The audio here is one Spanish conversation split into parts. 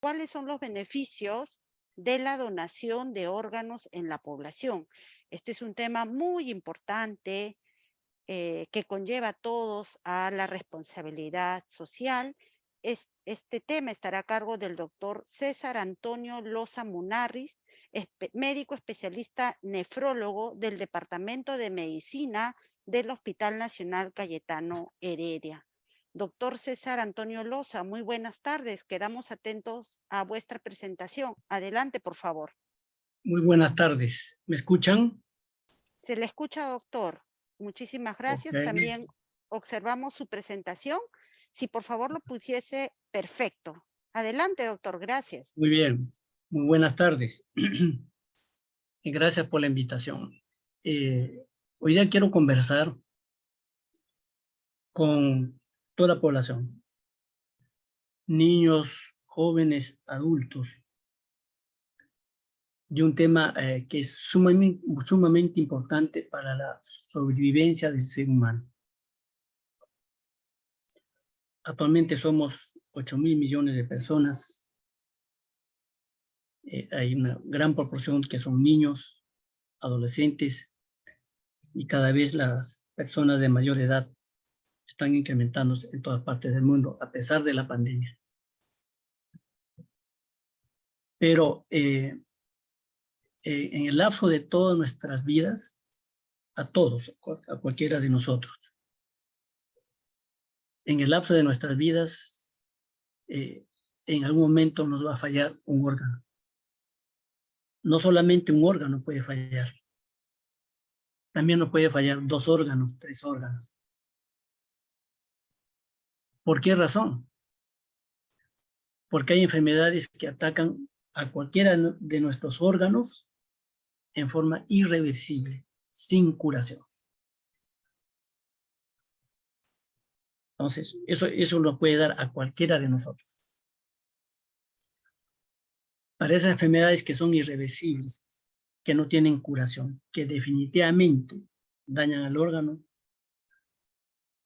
¿Cuáles son los beneficios de la donación de órganos en la población? Este es un tema muy importante que conlleva a todos a la responsabilidad social. Este tema estará a cargo del doctor César Antonio Loza Munarriz, médico especialista nefrólogo del Departamento de Medicina del Hospital Nacional Cayetano Heredia. Doctor César Antonio Loza, muy buenas tardes. Quedamos atentos a vuestra presentación. Adelante, por favor. Muy buenas tardes. ¿Me escuchan? Se le escucha, doctor. Muchísimas Ok. gracias. También observamos su presentación. Si por favor lo pusiese, perfecto. Adelante, doctor. Gracias. Muy bien. Muy buenas tardes. Y gracias por la invitación. Hoy día quiero conversar con toda la población, niños, jóvenes, adultos, de un tema que es sumamente importante para la sobrevivencia del ser humano. Actualmente somos 8.000 millones de personas. Hay una gran proporción que son niños, adolescentes, y cada vez las personas de mayor edad están incrementándose en todas partes del mundo, a pesar de la pandemia. Pero en el lapso de todas nuestras vidas, a todos, a cualquiera de nosotros, en el lapso de nuestras vidas, en algún momento nos va a fallar un órgano. No solamente un órgano puede fallar, también nos puede fallar 2 órganos, 3 órganos. ¿Por qué razón? Porque hay enfermedades que atacan a cualquiera de nuestros órganos en forma irreversible, sin curación. Entonces, eso lo puede dar a cualquiera de nosotros. Para esas enfermedades que son irreversibles, que no tienen curación, que definitivamente dañan al órgano,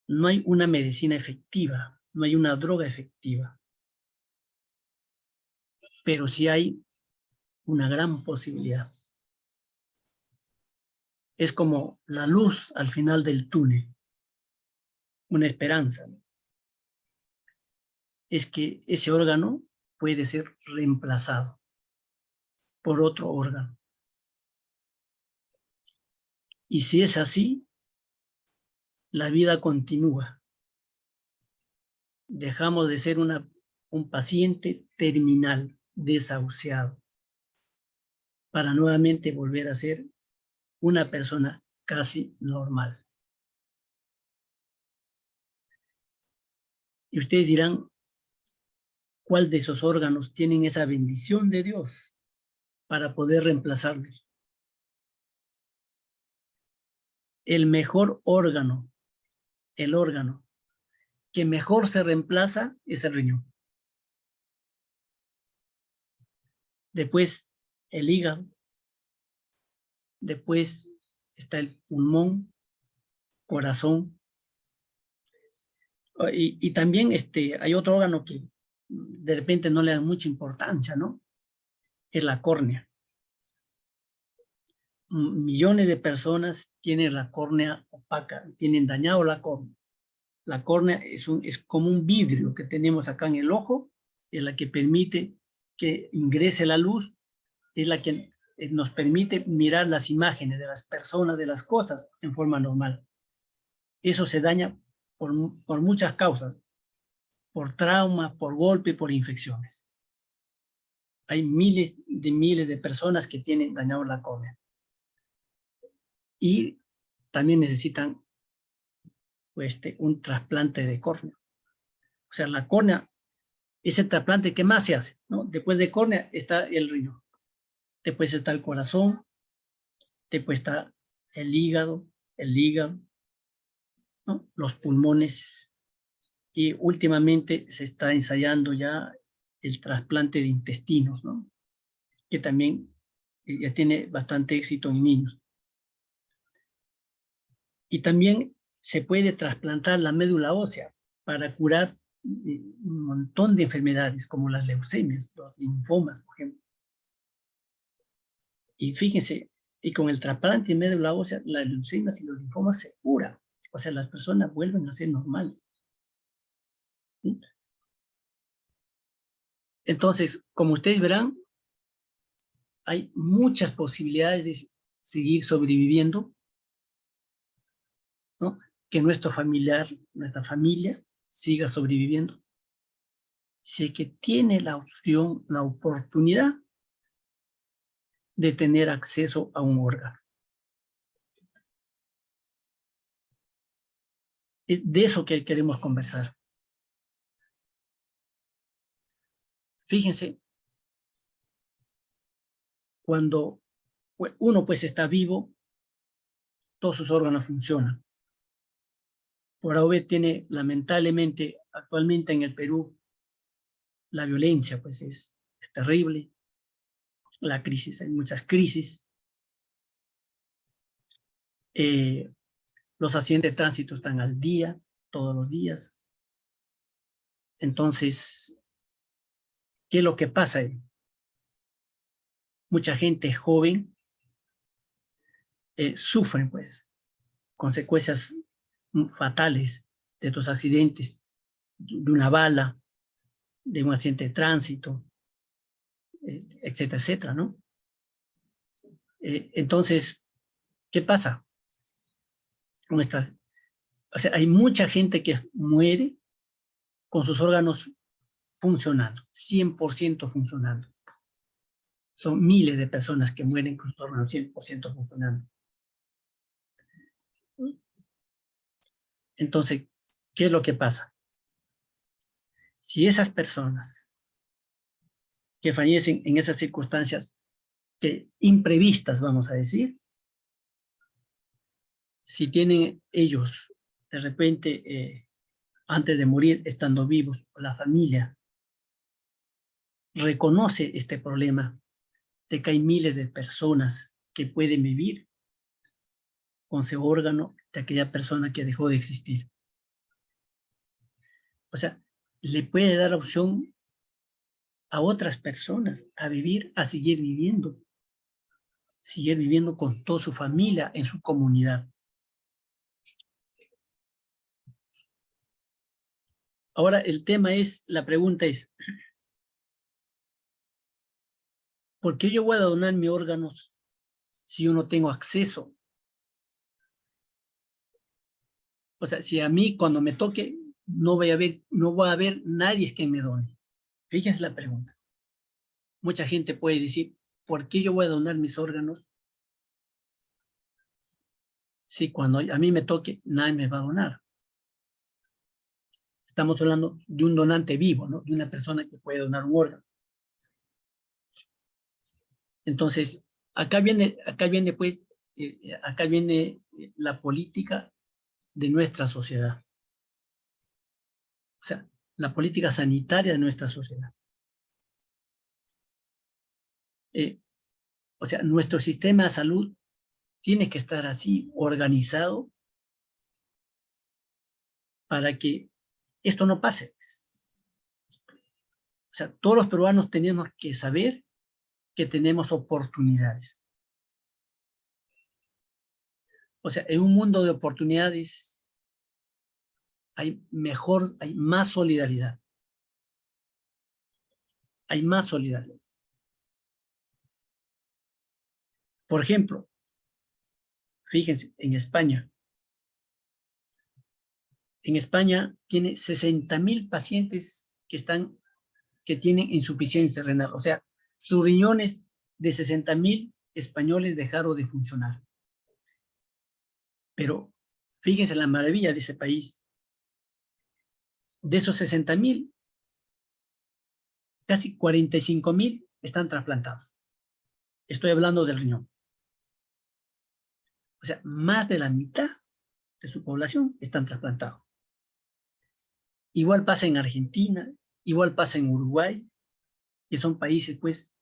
no hay una medicina efectiva, no hay una droga efectiva, pero sí hay una gran posibilidad. Es como la luz al final del túnel, una esperanza. Es que ese órgano puede ser reemplazado por otro órgano. Y si es así, la vida continúa. Dejamos de ser un paciente terminal, desahuciado, para nuevamente volver a ser una persona casi normal. Y ustedes dirán, ¿cuál de esos órganos tienen esa bendición de Dios para poder reemplazarlos? El mejor órgano, el órgano que mejor se reemplaza es el riñón. Después el hígado, después está el pulmón, corazón, y también hay otro órgano que de repente no le dan mucha importancia, ¿no? Es la córnea. Millones de personas tienen la córnea opaca, tienen dañado la córnea. La córnea es como un vidrio que tenemos acá en el ojo, es la que permite que ingrese la luz, es la que nos permite mirar las imágenes de las personas, de las cosas en forma normal. Eso se daña por muchas causas, por trauma, por golpe, por infecciones. Hay miles de personas que tienen dañado la córnea. Y también necesitan un trasplante de córnea. O sea, la córnea es el trasplante que más se hace, ¿no? Después de córnea está el riñón. Después está el corazón. Después está el hígado, ¿no? Los pulmones. Y últimamente se está ensayando ya el trasplante de intestinos, ¿no? Que también ya tiene bastante éxito en niños. Y también se puede trasplantar la médula ósea para curar un montón de enfermedades como las leucemias, los linfomas, por ejemplo. Y fíjense, y con el trasplante de médula ósea, las leucemias y los linfomas se curan. O sea, las personas vuelven a ser normales. Entonces, como ustedes verán, hay muchas posibilidades de seguir sobreviviendo, ¿no? Que nuestro familiar, nuestra familia siga sobreviviendo. Si que tiene la opción, la oportunidad de tener acceso a un órgano. Es de eso que queremos conversar. Fíjense, cuando uno pues está vivo, todos sus órganos funcionan. Por ahora tiene, lamentablemente, actualmente en el Perú, la violencia pues es terrible. La crisis, hay muchas crisis. Los accidentes de tránsito están al día, todos los días. Entonces, ¿qué es lo que pasa ahí? Mucha gente joven sufre pues consecuencias fatales de estos accidentes, de una bala, de un accidente de tránsito, etcétera, etcétera, ¿no? Entonces, ¿qué pasa con esta? O sea, hay mucha gente que muere con sus órganos funcionando, 100% funcionando. Son miles de personas que mueren con sus órganos 100% funcionando. Entonces, ¿qué es lo que pasa? Si esas personas que fallecen en esas circunstancias que imprevistas, vamos a decir, si tienen ellos de repente, antes de morir, estando vivos, o la familia reconoce este problema de que hay miles de personas que pueden vivir con ese órgano de aquella persona que dejó de existir. O sea, le puede dar opción a otras personas a vivir, a seguir viviendo con toda su familia en su comunidad. Ahora el tema es, la pregunta es, ¿por qué yo voy a donar mis órganos si yo no tengo acceso? O sea, si a mí cuando me toque no voy a haber nadie que me done. Fíjense la pregunta. Mucha gente puede decir, ¿por qué yo voy a donar mis órganos si cuando a mí me toque nadie me va a donar? Estamos hablando de un donante vivo, ¿no? De una persona que puede donar un órgano. Entonces, acá viene pues, acá viene la política de nuestra sociedad. O sea, la política sanitaria de nuestra sociedad. O sea, nuestro sistema de salud tiene que estar así organizado para que esto no pase. O sea, todos los peruanos tenemos que saber que tenemos oportunidades. O sea, en un mundo de oportunidades hay más solidaridad. Hay más solidaridad. Por ejemplo, fíjense, en España tiene 60,000 pacientes que tienen insuficiencia renal. O sea, sus riñones de 60,000 españoles dejaron de funcionar. Pero fíjense la maravilla de ese país. De esos 60,000, casi 45,000 están trasplantados. Estoy hablando del riñón. O sea, más de la mitad de su población están trasplantados. Igual pasa en Argentina, igual pasa en Uruguay, que son países, pues,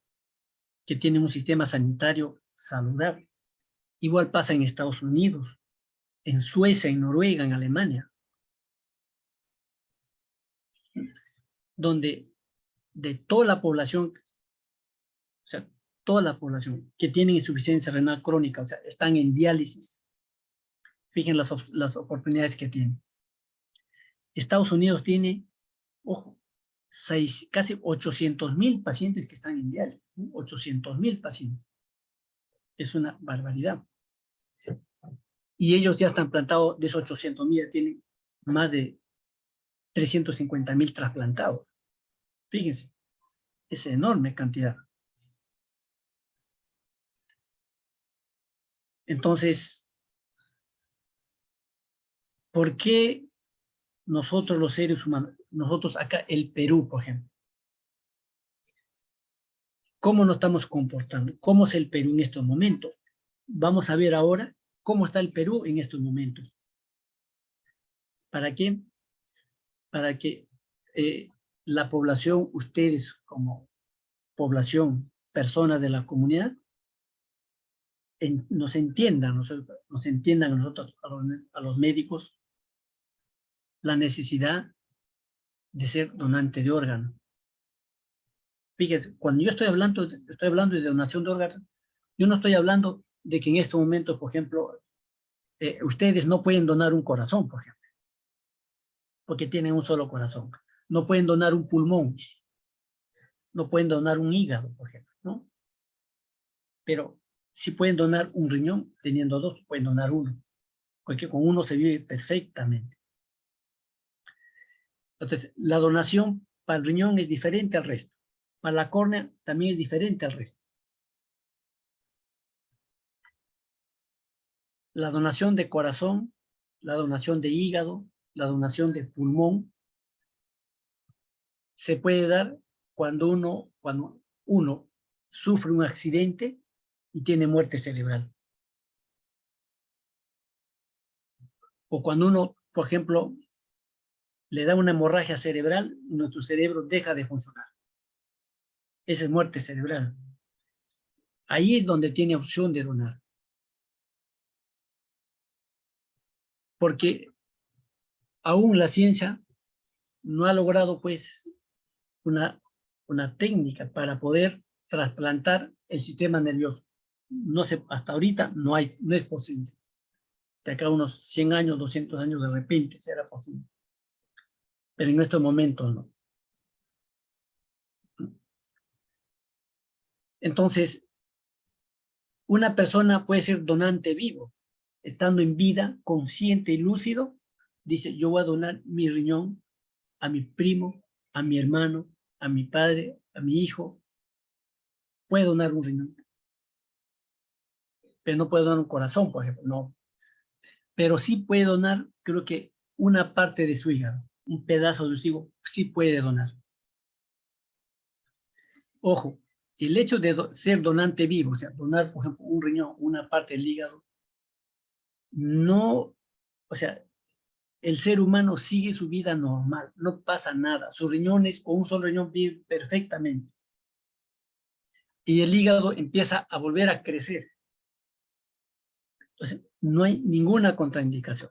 que tienen un sistema sanitario saludable. Igual pasa en Estados Unidos, en Suecia, en Noruega, en Alemania. donde de toda la población, o sea, toda la población que tiene insuficiencia renal crónica, o sea, están en diálisis, fíjense las oportunidades que tienen. Estados Unidos tiene, ojo, casi 800,000 pacientes que están en diálisis, ¿no? 800,000 pacientes. Es una barbaridad. Y ellos ya están plantados, de esos 800,000, tienen más de 350,000 trasplantados. Fíjense, es enorme cantidad. Entonces, ¿por qué nosotros los seres humanos, nosotros acá, el Perú, por ejemplo, cómo nos estamos comportando? ¿Cómo es el Perú en estos momentos? Vamos a ver ahora cómo está el Perú en estos momentos. ¿Para qué? Para que la población, ustedes como población, personas de la comunidad, nos entiendan, nos entiendan a nosotros, a los médicos, la necesidad de ser donante de órganos. Fíjese, cuando yo estoy hablando de donación de órganos, yo no estoy hablando de que en este momento, por ejemplo, ustedes no pueden donar un corazón, por ejemplo, porque tienen un solo corazón. No pueden donar un pulmón, no pueden donar un hígado, por ejemplo, ¿no? Pero sí pueden donar un riñón, teniendo dos, pueden donar uno, porque con uno se vive perfectamente. Entonces, la donación para el riñón es diferente al resto. Para la córnea también es diferente al resto. La donación de corazón, la donación de hígado, la donación de pulmón, se puede dar cuando uno sufre un accidente y tiene muerte cerebral. O cuando uno, por ejemplo, le da una hemorragia cerebral y nuestro cerebro deja de funcionar. Esa es muerte cerebral. Ahí es donde tiene opción de donar. Porque aún la ciencia no ha logrado, pues, una técnica para poder trasplantar el sistema nervioso. No sé, hasta ahorita no es posible. De acá a unos 100 años, 200 años, de repente será posible. Pero en estos momentos no. Entonces, una persona puede ser donante vivo, estando en vida, consciente y lúcido. Dice, yo voy a donar mi riñón a mi primo, a mi hermano, a mi padre, a mi hijo. Puede donar un riñón, pero no puede donar un corazón, por ejemplo, no. Pero sí puede donar, creo que una parte de su hígado, un pedazo de su hígado, sí puede donar. Ojo, el hecho de ser donante vivo, o sea, donar, por ejemplo, un riñón, una parte del hígado, no, o sea, el ser humano sigue su vida normal, no pasa nada. Sus riñones, con un solo riñón, viven perfectamente. Y el hígado empieza a volver a crecer. Entonces, no hay ninguna contraindicación.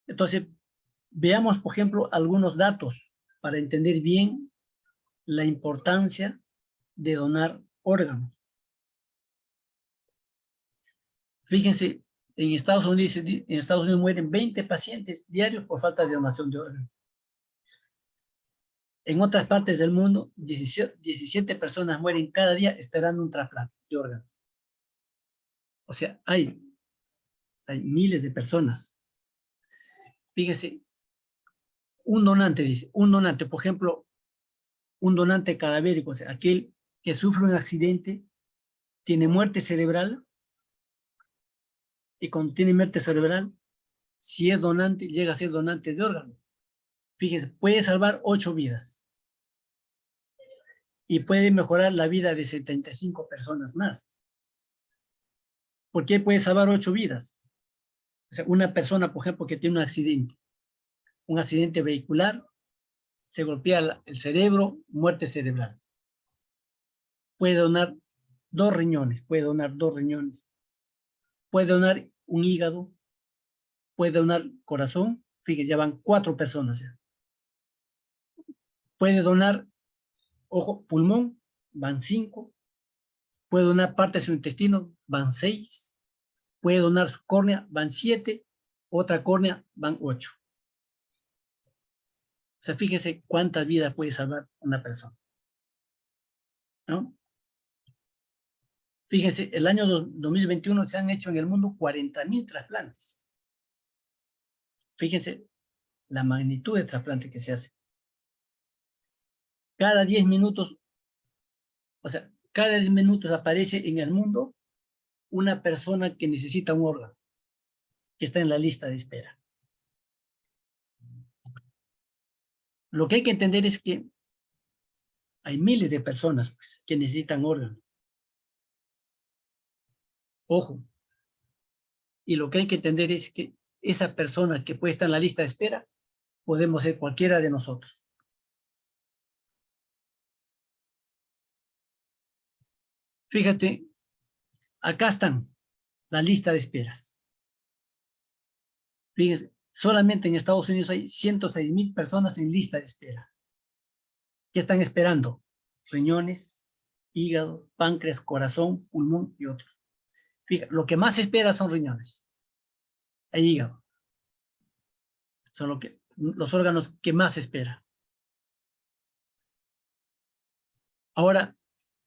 Entonces, veamos, por ejemplo, algunos datos para entender bien la importancia de donar órganos. Fíjense, en Estados Unidos mueren 20 pacientes diarios por falta de donación de órganos. En otras partes del mundo, 17 personas mueren cada día esperando un trasplante de órganos. O sea, hay miles de personas. Fíjense, un donante, por ejemplo, un donante cadavérico, o sea, aquel que sufre un accidente, tiene muerte cerebral, y cuando tiene muerte cerebral, si es donante, llega a ser donante de órganos. Fíjense, puede salvar 8 vidas y puede mejorar la vida de 75 personas más. ¿Por qué puede salvar 8 vidas? O sea, una persona, por ejemplo, que tiene un accidente vehicular, se golpea el cerebro, muerte cerebral. Puede donar 2 riñones, puede donar un hígado, puede donar corazón, Fíjense, ya van 4 personas. Ya. Puede donar, ojo, pulmón, van 5. Puede donar parte de su intestino, van 6. Puede donar su córnea, van 7. Otra córnea, van 8. O sea, fíjese cuántas vidas puede salvar una persona, ¿no? Fíjense, el año 2021 se han hecho en el mundo 40.000 trasplantes. Fíjense la magnitud de trasplante que se hace. Cada 10 minutos, o sea, cada 10 minutos aparece en el mundo una persona que necesita un órgano, que está en la lista de espera. Lo que hay que entender es que hay miles de personas pues, que necesitan órganos. Ojo. Y lo que hay que entender es que esa persona que puede estar en la lista de espera, podemos ser cualquiera de nosotros. Fíjate, acá están la lista de esperas. Fíjense, solamente en Estados Unidos hay 106.000 personas en lista de espera. ¿Qué están esperando? Riñones, hígado, páncreas, corazón, pulmón y otros. Fíjate, lo que más espera son riñones e hígado. Son los órganos que más espera. Ahora,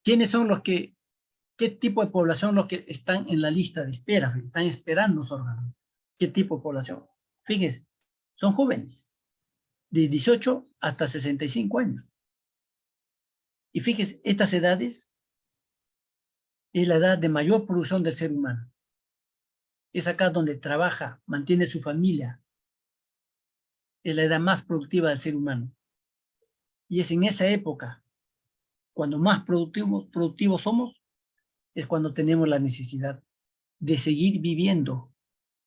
¿quiénes son los que, qué tipo de población los que están en la lista de espera? Están esperando los órganos. ¿Qué tipo de población? Fíjense, son jóvenes, de 18 hasta 65 años. Y fíjense, estas edades es la edad de mayor producción del ser humano. Es acá donde trabaja, mantiene su familia. Es la edad más productiva del ser humano. Y es en esa época, cuando más productivos somos, es cuando tenemos la necesidad de seguir viviendo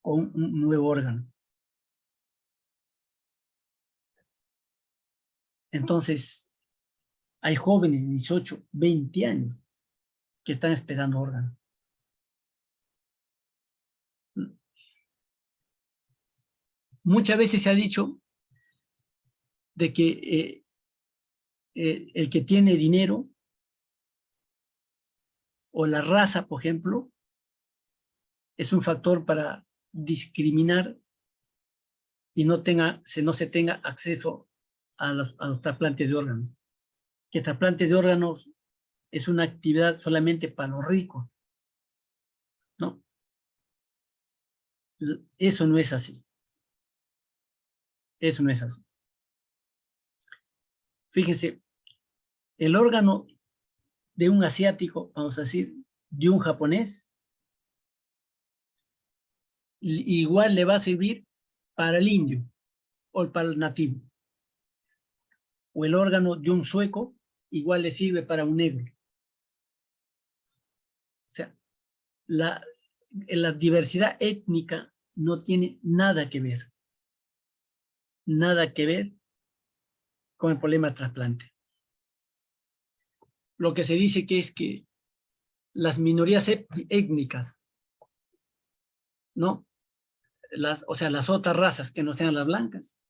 con un nuevo órgano. Entonces, hay jóvenes de 18, 20 años que están esperando órganos. Muchas veces se ha dicho de que el que tiene dinero o la raza, por ejemplo, es un factor para discriminar y no se tenga acceso a los trasplantes de órganos. Que trasplante de órganos es una actividad solamente para los ricos, ¿no? Eso no es así. Eso no es así. Fíjense, el órgano de un asiático, vamos a decir, de un japonés, igual le va a servir para el indio o para el nativo. O el órgano de un sueco, igual le sirve para un negro. O sea, la diversidad étnica no tiene nada que ver. Nada que ver con el problema del trasplante. Lo que se dice que es que las minorías étnicas, ¿no? O sea, las otras razas que no sean las blancas,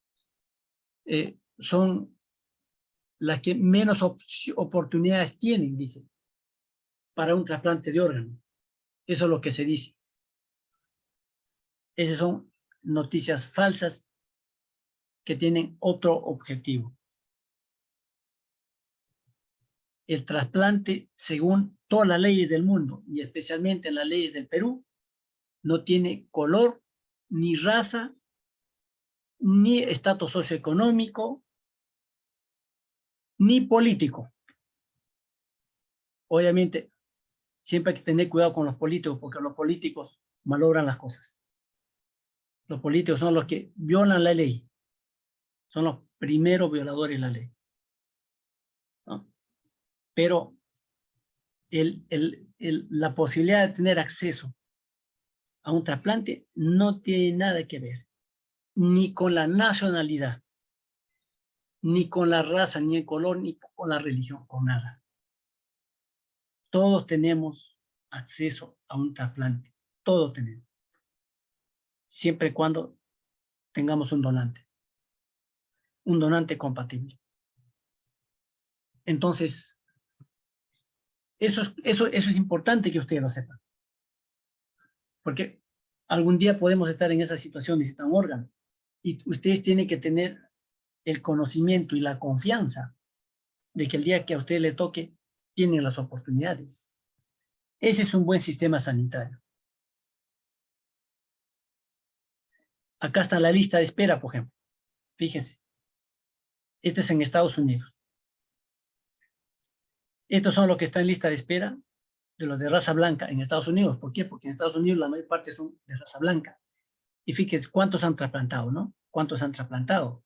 son las que menos oportunidades tienen, dice, para un trasplante de órganos. Eso es lo que se dice. Esas son noticias falsas que tienen otro objetivo. El trasplante, según todas las leyes del mundo, y especialmente en las leyes del Perú, no tiene color, ni raza, ni estatus socioeconómico, ni político. Obviamente, siempre hay que tener cuidado con los políticos, porque los políticos malogran las cosas. Los políticos son los que violan la ley. Son los primeros violadores de la ley, ¿no? Pero la posibilidad de tener acceso a un trasplante no tiene nada que ver, ni con la nacionalidad, ni con la raza, ni el color, ni con la religión, con nada. Todos tenemos acceso a un trasplante, todos tenemos. Siempre y cuando tengamos un donante compatible. Entonces, eso es importante que ustedes lo sepan, porque algún día podemos estar en esa situación, necesitan un órgano, y ustedes tienen que tener el conocimiento y la confianza de que el día que a usted le toque, tienen las oportunidades. Ese es un buen sistema sanitario. Acá está la lista de espera, por ejemplo. Fíjense. Este es en Estados Unidos. Estos son los que están en lista de espera de los de raza blanca en Estados Unidos. ¿Por qué? Porque en Estados Unidos la mayor parte son de raza blanca. Y fíjense cuántos han trasplantado, ¿no? ¿Cuántos han trasplantado?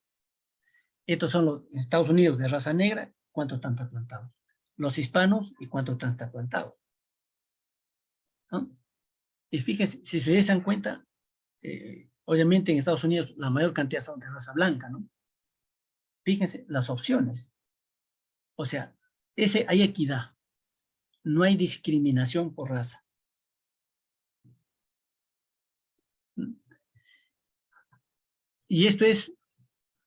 Estos son los en Estados Unidos de raza negra, ¿cuántos están trasplantados? Los hispanos y cuántos están trasplantados, ¿no? Y fíjense, si se dan cuenta, obviamente en Estados Unidos la mayor cantidad son de raza blanca, ¿no? Fíjense las opciones. O sea, hay equidad. No hay discriminación por raza. Y esto es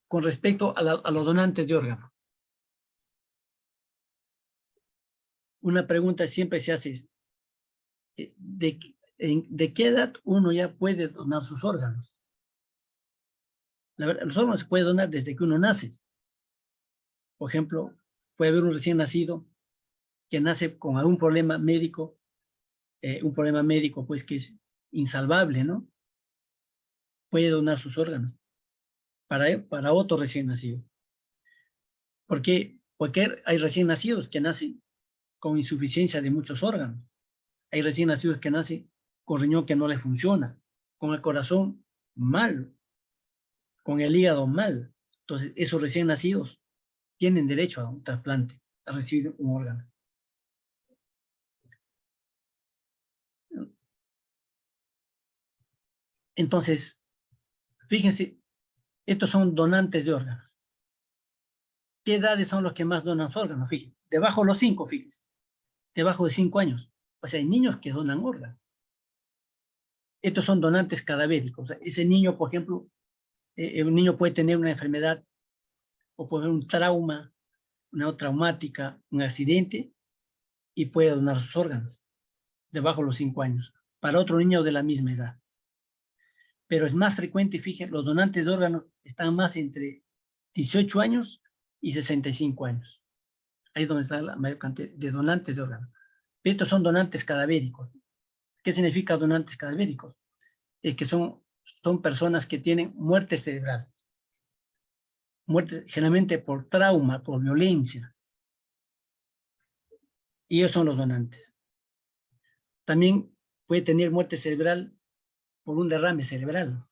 con respecto a los donantes de órganos. Una pregunta siempre se hace es, ¿de qué edad uno ya puede donar sus órganos? La verdad, los órganos se puede donar desde que uno nace. Por ejemplo, puede haber un recién nacido que nace con algún problema médico, un problema médico pues que es insalvable, ¿no? Puede donar sus órganos para otro recién nacido. ¿Por qué? Porque hay recién nacidos que nacen con insuficiencia de muchos órganos. Hay recién nacidos que nacen con riñón que no les funciona, con el corazón mal, con el hígado mal. Entonces, esos recién nacidos tienen derecho a un trasplante, a recibir un órgano. Entonces, fíjense, estos son donantes de órganos. ¿Qué edades son los que más donan sus órganos? Fíjense, debajo de los 5, fíjense, debajo de 5 años. O sea, hay niños que donan órganos. Estos son donantes cadavéricos. O sea, ese niño, por ejemplo, un niño puede tener una enfermedad o puede haber un trauma, una traumática, un accidente, y puede donar sus órganos debajo de los 5 años para otro niño de la misma edad. Pero es más frecuente, fíjense, los donantes de órganos están más entre 18 años y 65 años. Ahí es donde está la mayor cantidad de donantes de órganos. Estos son donantes cadavéricos. ¿Qué significa donantes cadavéricos? Es que son personas que tienen muerte cerebral. Muerte generalmente por trauma, por violencia. Y ellos son los donantes. También puede tener muerte cerebral por un derrame cerebral.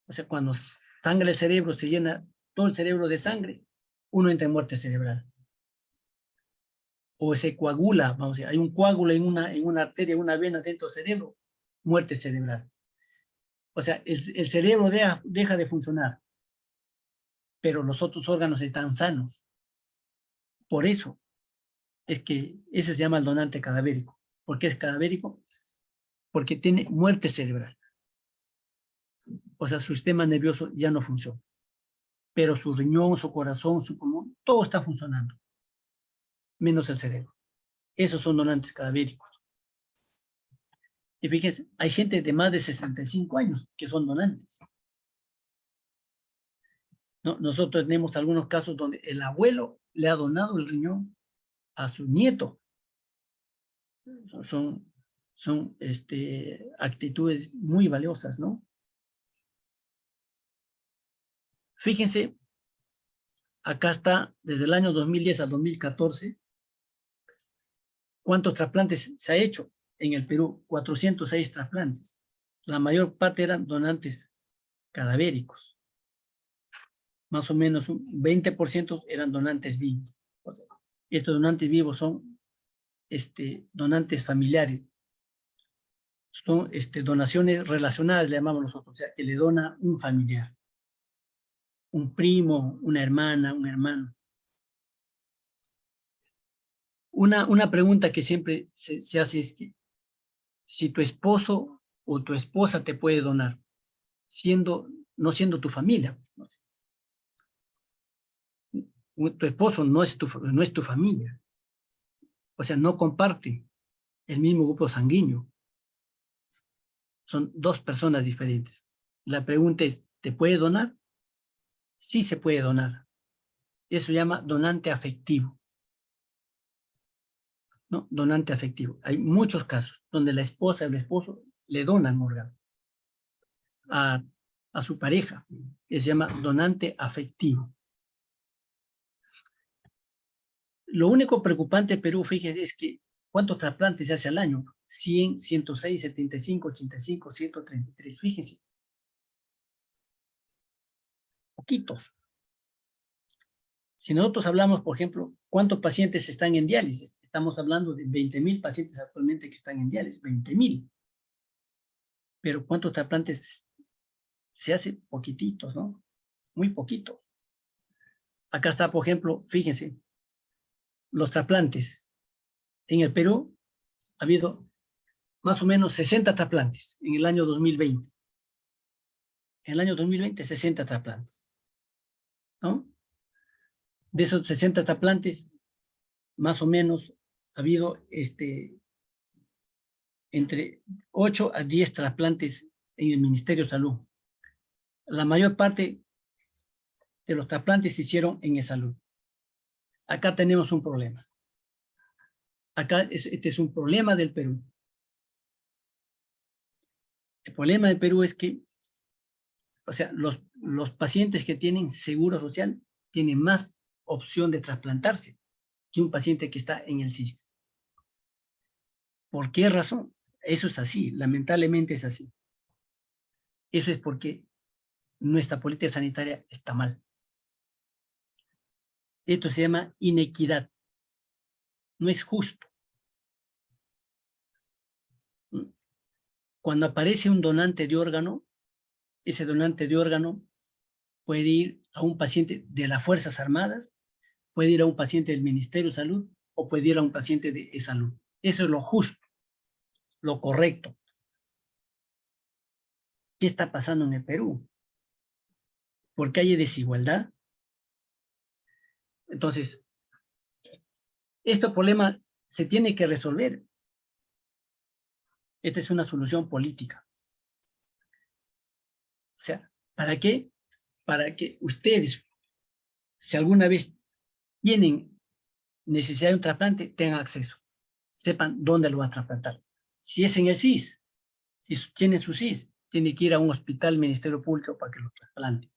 O sea, cuando sangra el cerebro, se llena todo el cerebro de sangre, uno entra en muerte cerebral. O se coagula, vamos a decir, hay un coágulo en una arteria, en una vena dentro del cerebro, muerte cerebral. O sea, el cerebro deja de funcionar, pero los otros órganos están sanos. Por eso es que ese se llama el donante cadavérico. ¿Por qué es cadavérico? Porque tiene muerte cerebral. O sea, su sistema nervioso ya no funciona. Pero su riñón, su corazón, su pulmón, todo está funcionando, menos el cerebro. Esos son donantes cadavéricos. Y fíjense, hay gente de más de 65 años que son donantes. ¿No? Nosotros tenemos algunos casos donde el abuelo le ha donado el riñón a su nieto. Son actitudes muy valiosas, ¿no? Fíjense, acá está, desde el año 2010 al 2014, ¿cuántos trasplantes se ha hecho en el Perú? 406 trasplantes. La mayor parte eran donantes cadavéricos. Más o menos un 20% eran donantes vivos. O sea, estos donantes vivos son donantes familiares. Son donaciones relacionadas, le llamamos nosotros, o sea, que le dona un familiar, un primo, una hermana, un hermano. Una pregunta que siempre se hace es que si tu esposo o tu esposa te puede donar, siendo no siendo tu familia. Tu esposo no es tu familia. O sea, no comparte el mismo grupo sanguíneo. Son dos personas diferentes. La pregunta es, ¿te puede donar? Sí se puede donar. Eso se llama donante afectivo. ¿No? Donante afectivo. Hay muchos casos donde la esposa o el esposo le donan órgano a su pareja, que se llama donante afectivo. Lo único preocupante en Perú, fíjese, es que ¿cuántos trasplantes se hace al año? 100, 106, 75, 85, 133, fíjense. Poquitos. Si nosotros hablamos, por ejemplo, ¿cuántos pacientes están en diálisis? Estamos hablando de 20,000 pacientes actualmente que están en diálisis, 20,000. Pero ¿cuántos trasplantes se hace? Poquititos, ¿no? Muy poquitos. Acá está, por ejemplo, fíjense, los trasplantes. En el Perú ha habido más o menos 60 trasplantes en el año 2020. En el año 2020, 60 trasplantes, ¿no? De esos 60 trasplantes, más o menos ha habido entre 8 a 10 trasplantes en el Ministerio de Salud. La mayor parte de los trasplantes se hicieron en el salud. Acá tenemos un problema. Acá este es un problema del Perú. El problema del Perú es que, o sea, los pacientes que tienen seguro social tienen más opción de trasplantarse que un paciente que está en el SIS. ¿Por qué razón? Eso es así, lamentablemente es así. Eso es porque nuestra política sanitaria está mal. Esto se llama inequidad. No es justo. Cuando aparece un donante de órgano, ese donante de órgano puede ir a un paciente de las Fuerzas Armadas, puede ir a un paciente del Ministerio de Salud o puede ir a un paciente de salud. Eso es lo justo, lo correcto. ¿Qué está pasando en el Perú? ¿Por qué hay desigualdad? Entonces, este problema se tiene que resolver. Esta es una solución política. O sea, ¿para qué? Para que ustedes, si alguna vez tienen necesidad de un trasplante, tengan acceso. Sepan dónde lo van a trasplantar. Si es en el SIS, si tiene su SIS, tiene que ir a un hospital, Ministerio Público, para que lo trasplante.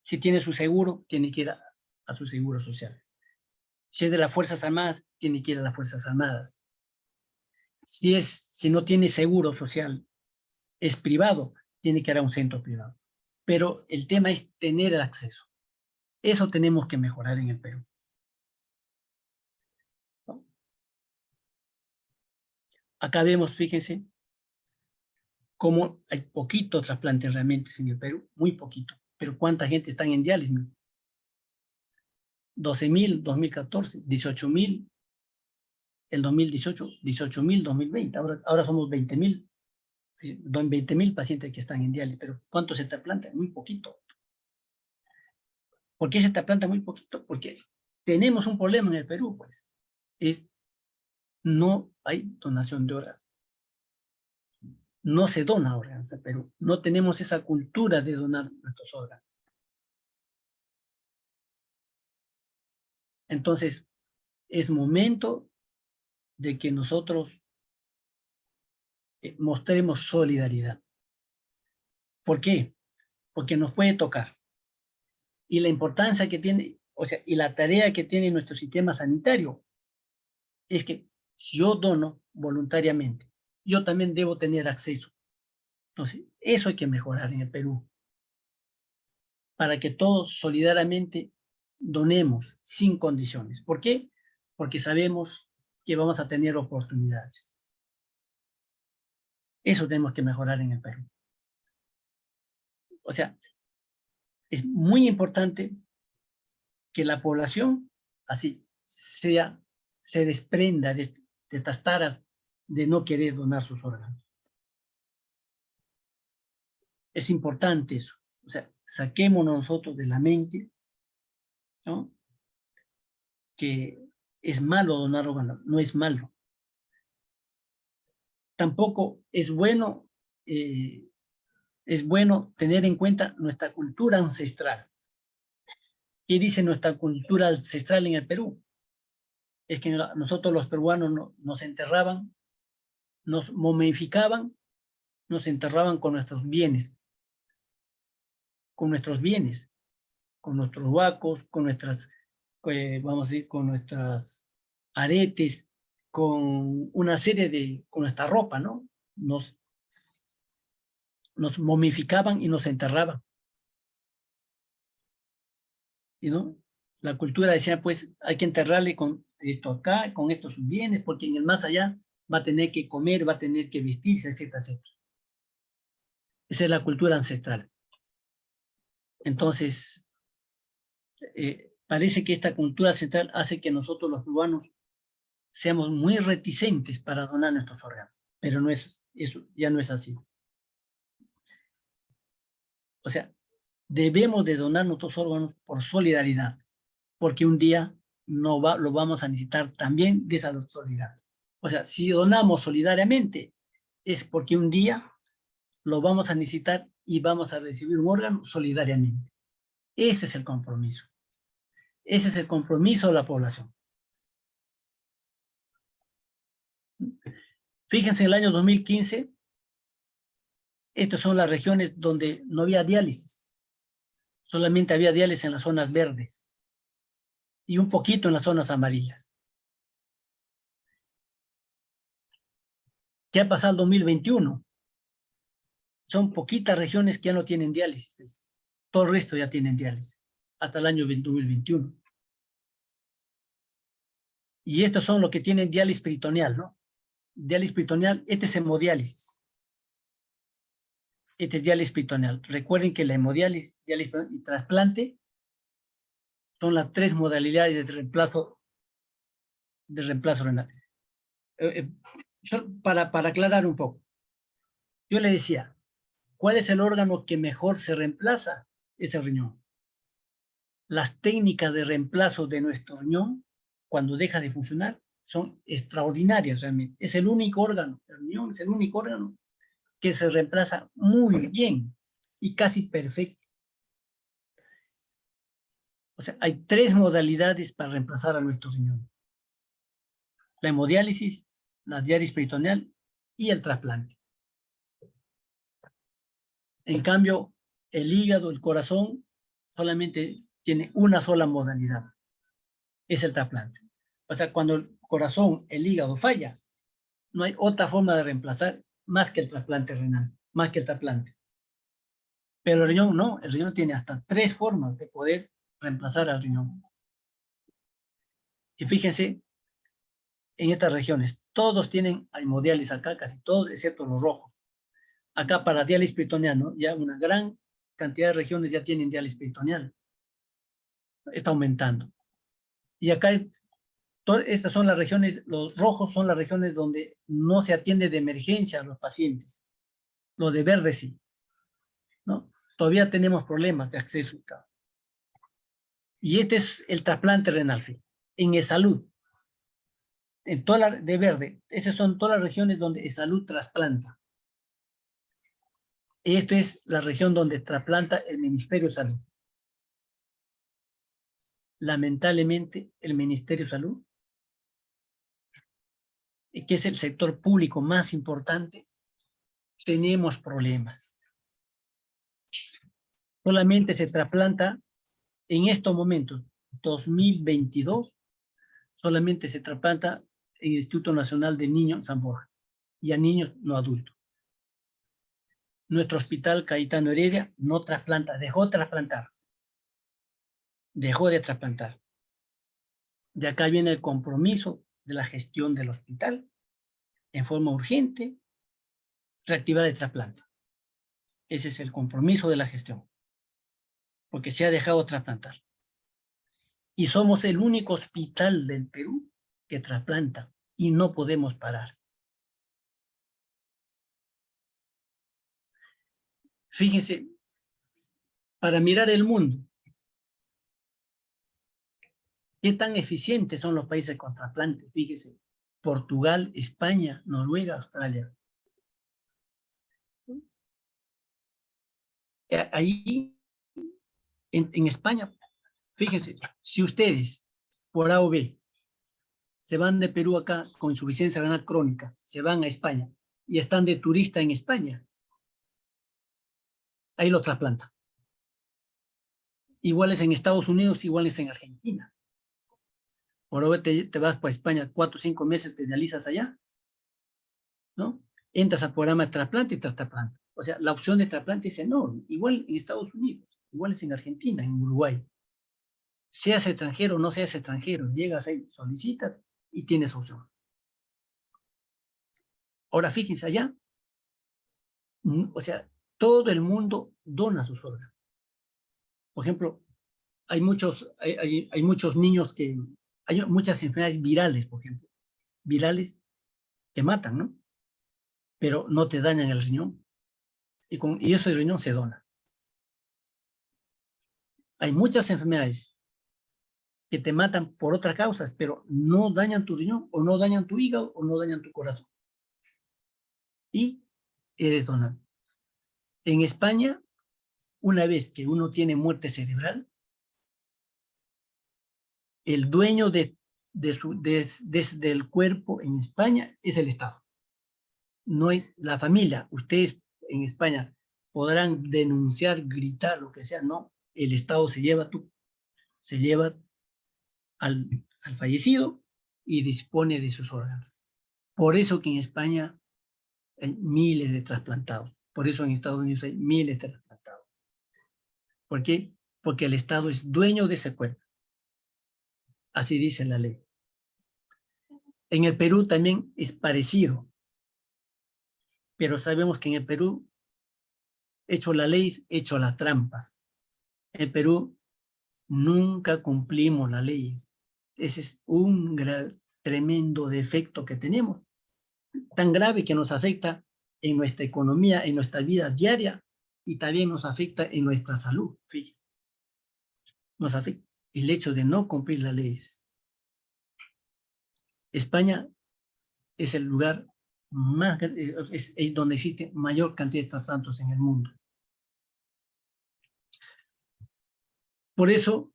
Si tiene su seguro, tiene que ir a su seguro social. Si es de las Fuerzas Armadas, tiene que ir a las Fuerzas Armadas. Si no tiene seguro social, es privado, tiene que ir a un centro privado. Pero el tema es tener el acceso. Eso tenemos que mejorar en el Perú. ¿No? Acá vemos, fíjense, cómo hay poquitos trasplantes realmente en el Perú, muy poquito. Pero ¿cuánta gente está en diálisis? 12,000, 2014, 18,000, el 2018, 18,000, 2020. Ahora somos 20,000 pacientes que están en diálisis, pero ¿cuánto se trasplanta? Muy poquito. ¿Por qué se trasplanta muy poquito? Porque tenemos un problema en el Perú, pues. No hay donación de órganos. No se dona órganos en Perú. No tenemos esa cultura de donar nuestros órganos. Entonces, es momento de que nosotros mostremos solidaridad. ¿Por qué? Porque nos puede tocar. Y la importancia que tiene, o sea, y la tarea que tiene nuestro sistema sanitario es que si yo dono voluntariamente, yo también debo tener acceso. Entonces, eso hay que mejorar en el Perú, para que todos solidariamente donemos sin condiciones. ¿Por qué? Porque sabemos que vamos a tener oportunidades. Eso tenemos que mejorar en el Perú. O sea, es muy importante que la población así se desprenda de estas taras de no querer donar sus órganos. Es importante eso. O sea, saquémonos nosotros de la mente, ¿no?, que es malo donar órganos. No es malo. Tampoco es bueno tener en cuenta nuestra cultura ancestral. ¿Qué dice nuestra cultura ancestral en el Perú? Es que nosotros los peruanos nos enterraban, nos momificaban, nos enterraban con nuestros bienes, con nuestros bienes, con nuestros huacos, con nuestras, vamos a decir, con nuestras aretes, con una serie de, con nuestra ropa, ¿no? Nos momificaban y nos enterraban. ¿Y no? La cultura decía, pues, hay que enterrarle con esto acá, con estos bienes, porque en el más allá va a tener que comer, va a tener que vestirse, etcétera, etcétera. Esa es la cultura ancestral. Entonces, parece que esta cultura ancestral hace que nosotros los peruanos seamos muy reticentes para donar nuestros órganos, pero no es, eso ya no es así. O sea, debemos de donar nuestros órganos por solidaridad, porque un día lo vamos a necesitar también de esa solidaridad. O sea, si donamos solidariamente, es porque un día lo vamos a necesitar y vamos a recibir un órgano solidariamente. Ese es el compromiso. Ese es el compromiso de la población. Fíjense, en el año 2015, estas son las regiones donde no había diálisis. Solamente había diálisis en las zonas verdes y un poquito en las zonas amarillas. ¿Qué ha pasado en 2021? Son poquitas regiones que ya no tienen diálisis. Todo el resto ya tienen diálisis, hasta el año 2021. Y estos son los que tienen diálisis peritoneal, ¿no? Diálisis peritoneal, este es hemodiálisis. Este es diálisis peritoneal. Recuerden que la hemodiálisis, diálisis y trasplante son las tres modalidades de reemplazo renal. Para aclarar un poco, yo le decía, ¿cuál es el órgano que mejor se reemplaza? Es el riñón. Las técnicas de reemplazo de nuestro riñón, cuando deja de funcionar, son extraordinarias realmente. Es el único órgano, el riñón es el único órgano que se reemplaza muy bien y casi perfecto. O sea, hay tres modalidades para reemplazar a nuestro riñón: la hemodiálisis, la diálisis peritoneal y el trasplante. En cambio, el hígado, el corazón, solamente tiene una sola modalidad, es el trasplante. O sea, cuando el corazón, el hígado falla, no hay otra forma de reemplazar más que el trasplante renal, más que el trasplante. Pero el riñón no, el riñón tiene hasta tres formas de poder reemplazar al riñón. Y fíjense, en estas regiones, todos tienen hemodiálisis acá, casi todos, excepto los rojos. Acá para diálisis peritoneal, ¿no? Ya una gran cantidad de regiones ya tienen diálisis peritoneal. Está aumentando. Y acá, estas son las regiones, los rojos son las regiones donde no se atiende de emergencia a los pacientes. Los de verde sí, ¿no? Todavía tenemos problemas de acceso acá. Y este es el trasplante renal, en eSalud. En toda la de verde, esas son todas las regiones donde eSalud trasplanta. Esta es la región donde trasplanta el Ministerio de Salud. Lamentablemente, el Ministerio de Salud, que es el sector público más importante, tenemos problemas. Solamente se trasplanta en estos momentos, 2022, solamente se trasplanta en el Instituto Nacional de Niños San Borja y a niños no adultos. Nuestro hospital Cayetano Heredia no trasplanta, dejó de trasplantar. Dejó de trasplantar. De acá viene el compromiso de la gestión del hospital, en forma urgente, reactivar el trasplante. Ese es el compromiso de la gestión, porque se ha dejado de trasplantar. Y somos el único hospital del Perú que trasplanta y no podemos parar. Fíjense, para mirar el mundo. ¿Qué tan eficientes son los países con trasplante? Fíjese, Portugal, España, Noruega, Australia. Ahí, en España, fíjense, si ustedes, por A o B, se van de Perú acá con insuficiencia renal crónica, se van a España y están de turista en España, ahí lo trasplantan. Igual es en Estados Unidos, igual es en Argentina. Por ahora te vas para España 4 o 5 meses, te dializas allá, ¿no? Entras al programa de trasplante y trasplante. O sea, la opción de trasplante es enorme. Igual en Estados Unidos, igual es en Argentina, en Uruguay. Seas extranjero o no seas extranjero, llegas ahí, solicitas y tienes opción. Ahora fíjense allá, o sea, todo el mundo dona sus órganos. Por ejemplo, hay muchos niños hay muchas enfermedades virales, por ejemplo, virales que matan, ¿no? Pero no te dañan el riñón. Y ese riñón se dona. Hay muchas enfermedades que te matan por otras causas, pero no dañan tu riñón, o no dañan tu hígado, o no dañan tu corazón. Y eres donado. En España, una vez que uno tiene muerte cerebral, el dueño del cuerpo en España es el Estado. No es la familia. Ustedes en España podrán denunciar, gritar, lo que sea. No, el Estado se lleva al fallecido y dispone de sus órganos. Por eso que en España hay miles de trasplantados. Por eso en Estados Unidos hay miles de trasplantados. ¿Por qué? Porque el Estado es dueño de ese cuerpo. Así dice la ley. En el Perú también es parecido. Pero sabemos que en el Perú, hecho la ley, hecho las trampas. En el Perú nunca cumplimos las leyes. Ese es un tremendo defecto que tenemos. Tan grave que nos afecta en nuestra economía, en nuestra vida diaria, y también nos afecta en nuestra salud. Fíjense. Nos afecta el hecho de no cumplir las leyes. España es el lugar es donde existe mayor cantidad de trasplantes en el mundo. Por eso,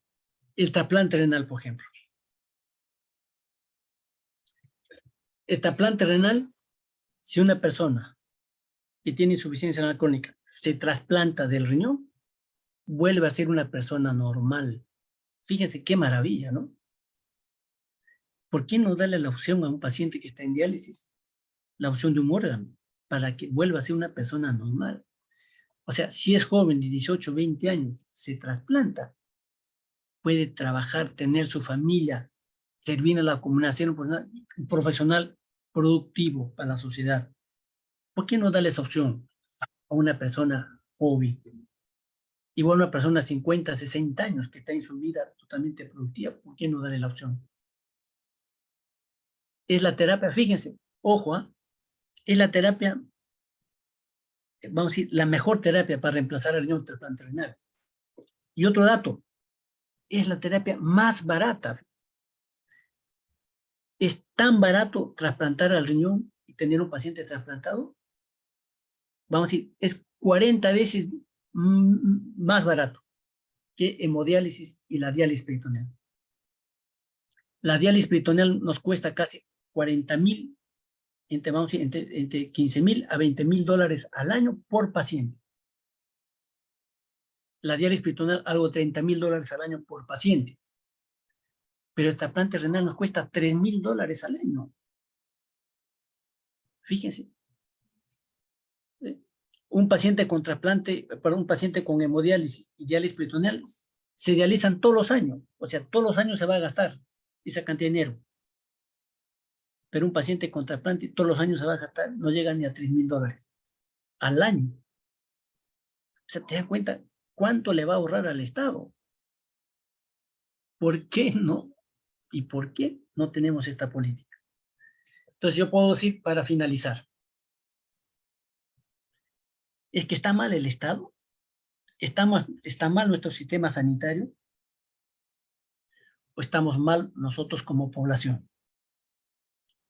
el trasplante renal, por ejemplo. El trasplante renal, si una persona que tiene insuficiencia renal crónica se trasplanta del riñón, vuelve a ser una persona normal. Fíjense qué maravilla, ¿no? ¿Por qué no darle la opción a un paciente que está en diálisis? La opción de un órgano, para que vuelva a ser una persona normal. O sea, si es joven de 18, 20 años, se trasplanta, puede trabajar, tener su familia, servir a la comunidad, ser un profesional productivo para la sociedad. ¿Por qué no darle esa opción a una persona joven? Igual una persona de 50, 60 años que está en su vida totalmente productiva, ¿por qué no darle la opción? Es la terapia, fíjense, ojo, es la terapia, vamos a decir, la mejor terapia para reemplazar el riñón trasplante renal. Y otro dato, es la terapia más barata. Es tan barato trasplantar al riñón y tener un paciente trasplantado. Vamos a decir, es 40 veces más barato que hemodiálisis y la diálisis peritoneal. La diálisis peritoneal nos cuesta casi 40,000, entre 15,000 a 20,000 dólares al año por paciente. La diálisis peritoneal algo 30,000 dólares al año por paciente. Pero el trasplante renal nos cuesta 3,000 dólares al año. Fíjense. Un paciente con trasplante, perdón, un paciente con hemodiálisis y diálisis peritoneal se dializan todos los años. O sea, todos los años se va a gastar esa cantidad de dinero. Pero un paciente con trasplante todos los años se va a gastar, no llega ni a 3,000 dólares al año. O sea, te das cuenta cuánto le va a ahorrar al Estado. ¿Por qué no? ¿Y por qué no tenemos esta política? Entonces yo puedo decir, para finalizar, es que está mal el Estado. ¿Está mal nuestro sistema sanitario o estamos mal nosotros como población?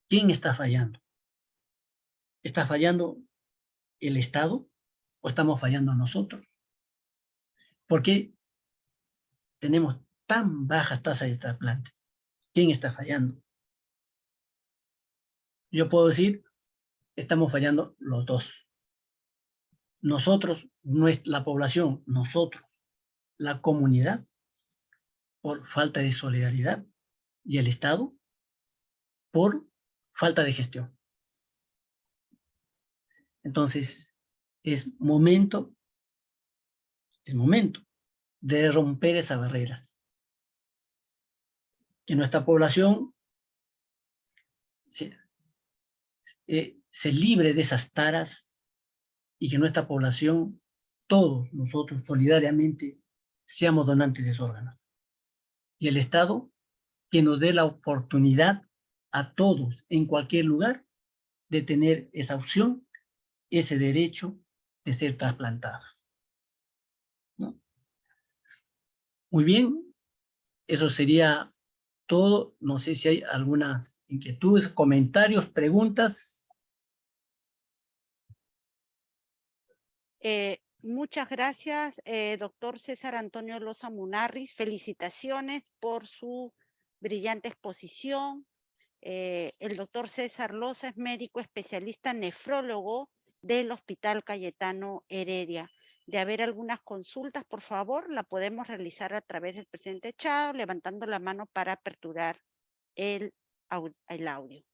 ¿Quién está fallando? ¿Está fallando el Estado o estamos fallando nosotros? ¿Por qué tenemos tan bajas tasas de trasplantes? ¿Quién está fallando? Yo puedo decir, estamos fallando los dos. Nosotros, la población, nosotros, la comunidad, por falta de solidaridad, y el Estado, por falta de gestión. Entonces, es momento de romper esas barreras. Que nuestra población se libre de esas taras y que nuestra población, todos nosotros solidariamente, seamos donantes de órganos. Y el Estado que nos dé la oportunidad a todos, en cualquier lugar, de tener esa opción, ese derecho de ser trasplantado, ¿no? Muy bien, eso sería todo. No sé si hay algunas inquietudes, comentarios, preguntas. Muchas gracias, doctor César Antonio Loza Munarriz. Felicitaciones por su brillante exposición. El doctor César Loza es médico especialista nefrólogo del Hospital Cayetano Heredia. De haber algunas consultas, por favor, la podemos realizar a través del presente chat, levantando la mano para aperturar el audio.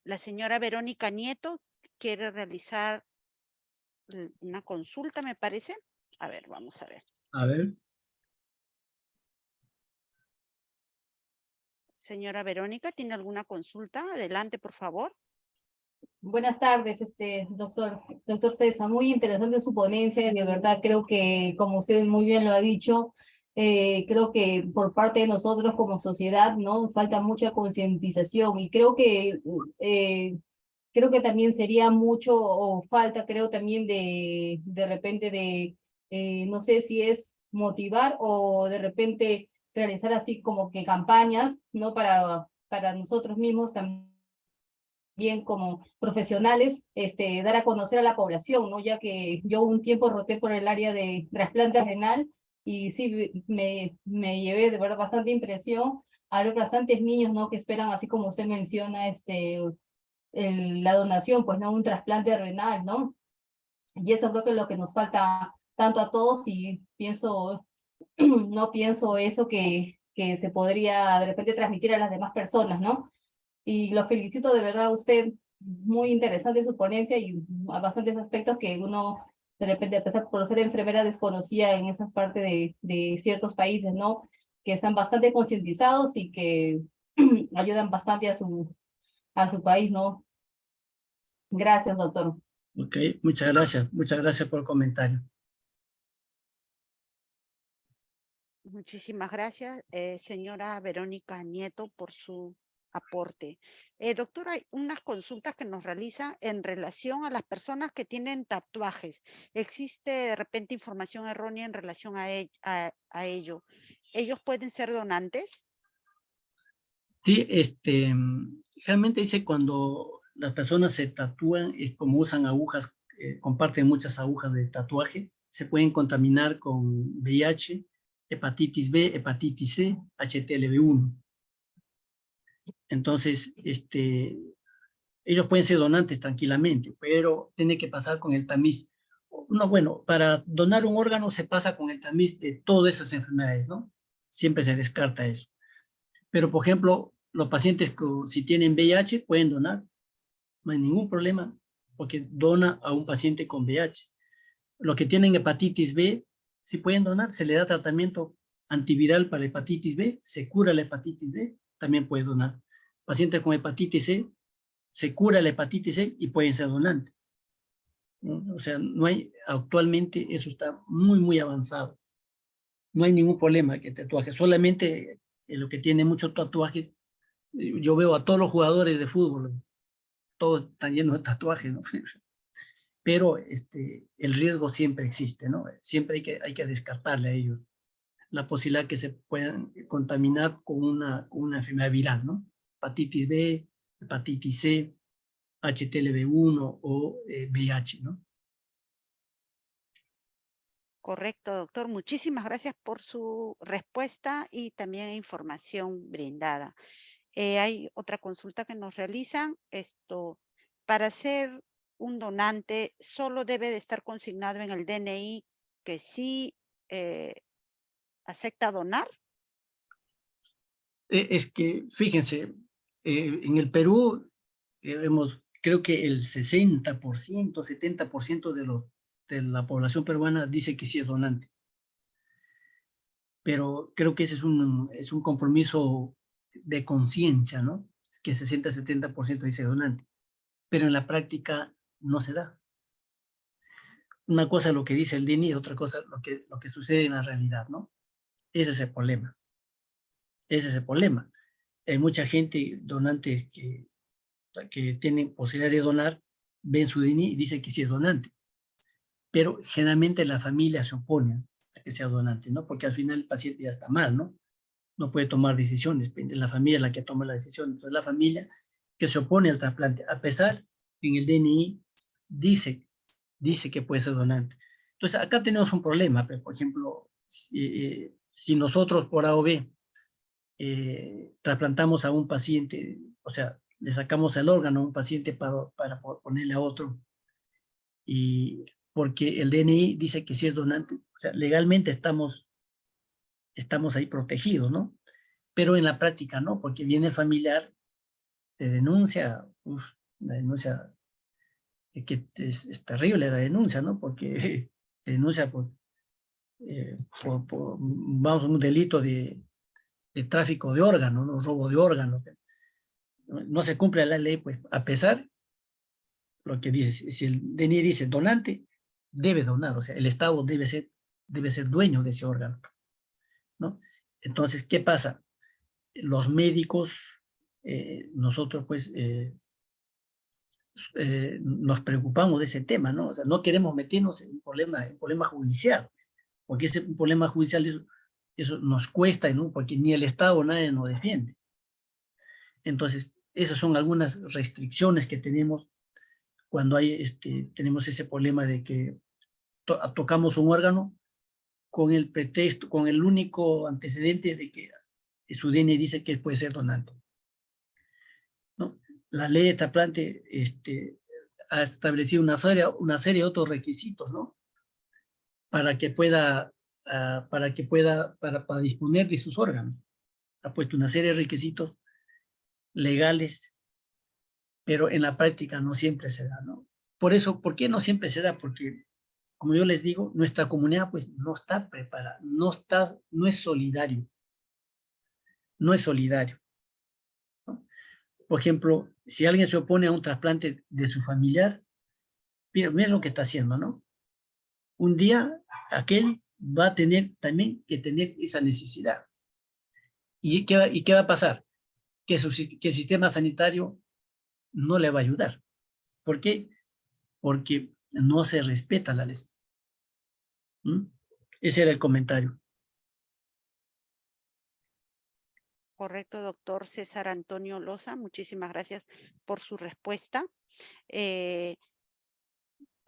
La señora Verónica Nieto quiere realizar una consulta, me parece. A ver, vamos a ver. A ver. Señora Verónica, ¿tiene alguna consulta? Adelante, por favor. Buenas tardes, doctor César. Muy interesante su ponencia y de verdad creo que, como usted muy bien lo ha dicho, creo que por parte de nosotros como sociedad, ¿no? Falta mucha concientización y creo que también sería mucho o falta, creo también de repente no sé si es motivar o de repente realizar así como que campañas, ¿no? Para nosotros mismos también como profesionales, dar a conocer a la población, ¿no? Ya que yo un tiempo roté por el área de trasplante renal y sí, me llevé de verdad bastante impresión a ver bastantes niños, ¿no? Que esperan, así como usted menciona, la donación, pues, ¿no? Un trasplante renal, ¿no? Y eso creo que es lo que nos falta tanto a todos y no pienso eso que se podría de repente transmitir a las demás personas, ¿no? Y lo felicito de verdad a usted, muy interesante su ponencia y a bastantes aspectos que uno de repente, a pesar por ser enfermera, desconocía en esa parte de ciertos países, ¿no? Que están bastante concientizados y que ayudan bastante a su país, ¿no? Gracias, doctor. Ok, muchas gracias por el comentario. Muchísimas gracias, señora Verónica Nieto, por su aporte. Doctora, hay unas consultas que nos realiza en relación a las personas que tienen tatuajes. ¿Existe de repente información errónea en relación a ello? ¿Ellos pueden ser donantes? Sí, realmente dice cuando las personas se tatúan, como usan agujas, comparten muchas agujas de tatuaje, se pueden contaminar con VIH, hepatitis B, hepatitis C, HTLV1. Entonces, ellos pueden ser donantes tranquilamente, pero tiene que pasar con el tamiz. No, bueno, para donar un órgano se pasa con el tamiz de todas esas enfermedades, ¿no? Siempre se descarta eso. Pero, por ejemplo, los pacientes que si tienen VIH pueden donar, no hay ningún problema, porque dona a un paciente con VIH. Los que tienen hepatitis B, sí pueden donar, se le da tratamiento antiviral para hepatitis B, se cura la hepatitis B, también puede donar. Pacientes con hepatitis C, se cura la hepatitis C y pueden ser donantes, ¿no? O sea, no hay, actualmente eso está muy avanzado. No hay ningún problema que tatuaje, solamente lo que tiene mucho tatuaje. Yo veo a todos los jugadores de fútbol, todos están llenos de tatuajes, ¿no? pero el riesgo siempre existe, ¿no? Siempre hay que descartarle a ellos la posibilidad que se puedan contaminar con una enfermedad viral, ¿no? Hepatitis B, hepatitis C, HTLV1 o VIH, ¿no? Correcto, doctor. Muchísimas gracias por su respuesta y también información brindada. Hay otra consulta que nos realizan. Para ser un donante, solo debe de estar consignado en el DNI que sí eh, acepta donar. Es que, fíjense, en el Perú creo que el 60%, 70% de la población peruana dice que sí es donante. Pero creo que ese es un compromiso de conciencia, ¿no? Que 60-70% dice donante. Pero en la práctica no se da. Una cosa es lo que dice el DNI, otra cosa es lo que sucede en la realidad, ¿no? Ese es el problema. Ese es el problema. Hay mucha gente donante que tiene posibilidad de donar, ven su DNI y dice que sí es donante. Pero generalmente la familia se opone a que sea donante, ¿no? Porque al final el paciente ya está mal, ¿no? No puede tomar decisiones, es la familia la que toma la decisión. Entonces la familia que se opone al trasplante, a pesar que en el DNI dice que puede ser donante. Entonces acá tenemos un problema, pero, por ejemplo, si nosotros por A o B trasplantamos a un paciente, o sea, le sacamos el órgano a un paciente para ponerle a otro, y porque el DNI dice que sí es donante, o sea, legalmente estamos ahí protegidos, ¿no? Pero en la práctica no, porque viene el familiar, te denuncia, la denuncia, que es terrible la denuncia, ¿no? Porque te denuncia vamos, un delito de tráfico de órganos, ¿no? Robo de órganos. No se cumple la ley, pues, a pesar lo que dice, si el DNI dice donante, debe donar, o sea, el Estado debe ser dueño de ese órgano, ¿no? Entonces, ¿qué pasa? Los médicos, nosotros pues nos preocupamos de ese tema, ¿no? O sea, no queremos meternos en un problema judicial, pues, porque ese un problema judicial, eso nos cuesta, ¿no? Porque ni el Estado nadie nos defiende. Entonces, esas son algunas restricciones que tenemos cuando tenemos ese problema de que tocamos un órgano con el pretexto, con el único antecedente de que su DNI dice que puede ser donante, ¿no? La ley de trasplante ha establecido una serie de otros requisitos, ¿no? Para que pueda, para disponer de sus órganos. Ha puesto una serie de requisitos legales, pero en la práctica no siempre se da, ¿no? Por eso, ¿por qué no siempre se da? Porque, como yo les digo, nuestra comunidad pues no está preparada, no es solidario, no es solidario, ¿no? Por ejemplo, si alguien se opone a un trasplante de su familiar, mira lo que está haciendo, ¿no? Un día aquel va a tener también que tener esa necesidad. ¿Y qué va a pasar? Que el sistema sanitario no le va a ayudar. ¿Por qué? Porque no se respeta la ley. ¿Mm? Ese era el comentario. Correcto, doctor César Antonio Loza. Muchísimas gracias por su respuesta. Eh,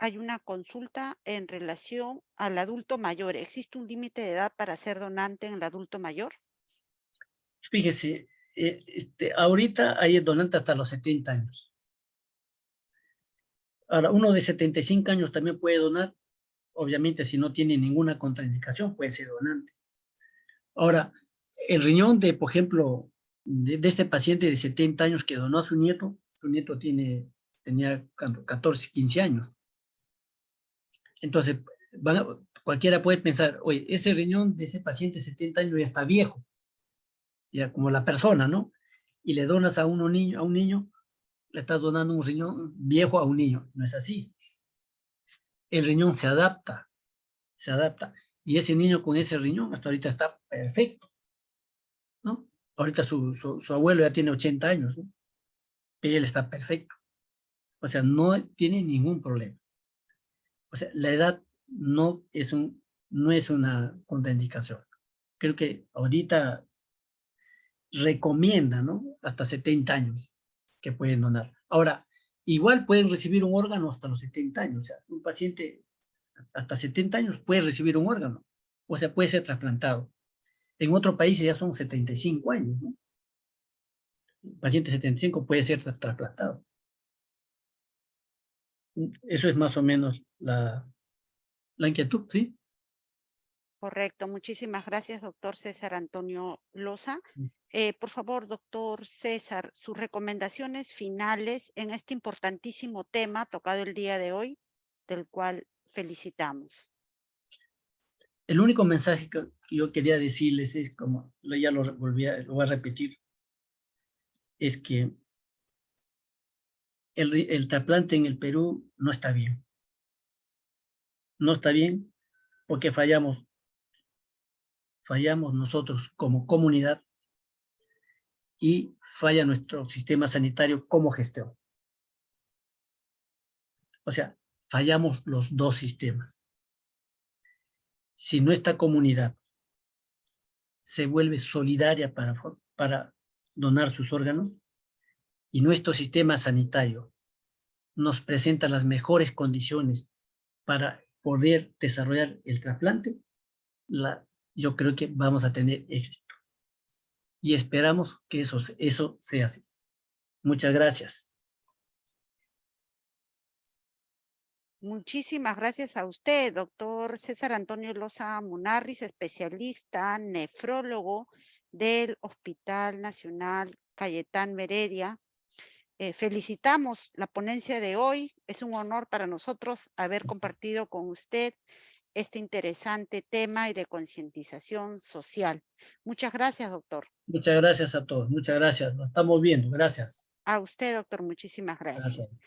Hay una consulta en relación al adulto mayor. ¿Existe un límite de edad para ser donante en el adulto mayor? Fíjese, ahorita hay donante hasta los 70 años. Ahora, uno de 75 años también puede donar, obviamente si no tiene ninguna contraindicación puede ser donante. Ahora, el riñón por ejemplo, de este paciente de 70 años que donó a su nieto tenía 14, 15 años. Entonces, cualquiera puede pensar, oye, ese riñón de ese paciente de 70 años ya está viejo, ya como la persona, ¿no? Y le donas a un niño, le estás donando un riñón viejo a un niño. No es así. El riñón se adapta. Y ese niño con ese riñón hasta ahorita está perfecto, ¿no? Ahorita su abuelo ya tiene 80 años, ¿no? Y él está perfecto. O sea, no tiene ningún problema. O sea, la edad no es una contraindicación. Creo que ahorita recomienda, ¿no? Hasta 70 años que pueden donar. Ahora, igual pueden recibir un órgano hasta los 70 años. O sea, un paciente hasta 70 años puede recibir un órgano. O sea, puede ser trasplantado. En otros países ya son 75 años, ¿no? Un paciente de 75 puede ser trasplantado. Eso es más o menos la inquietud, ¿sí? Correcto. Muchísimas gracias, doctor César Antonio Loza. Por favor, doctor César, sus recomendaciones finales en este importantísimo tema tocado el día de hoy, del cual felicitamos. El único mensaje que yo quería decirles es, como ya lo voy a repetir, es que el trasplante en el Perú no está bien. No está bien porque fallamos nosotros como comunidad y falla nuestro sistema sanitario como gestión. O sea, fallamos los dos sistemas. Si nuestra comunidad se vuelve solidaria para donar sus órganos y nuestro sistema sanitario nos presenta las mejores condiciones para poder desarrollar el trasplante, yo creo que vamos a tener éxito. Y esperamos que eso sea así. Muchas gracias. Muchísimas gracias a usted, doctor César Antonio Loza Munarriz, especialista, nefrólogo del Hospital Nacional Cayetán Heredia. Felicitamos la ponencia de hoy. Es un honor para nosotros haber compartido con usted este interesante tema y de concientización social. Muchas gracias, doctor. Muchas gracias a todos. Muchas gracias. Nos estamos viendo. Gracias. A usted, doctor, muchísimas gracias. Gracias.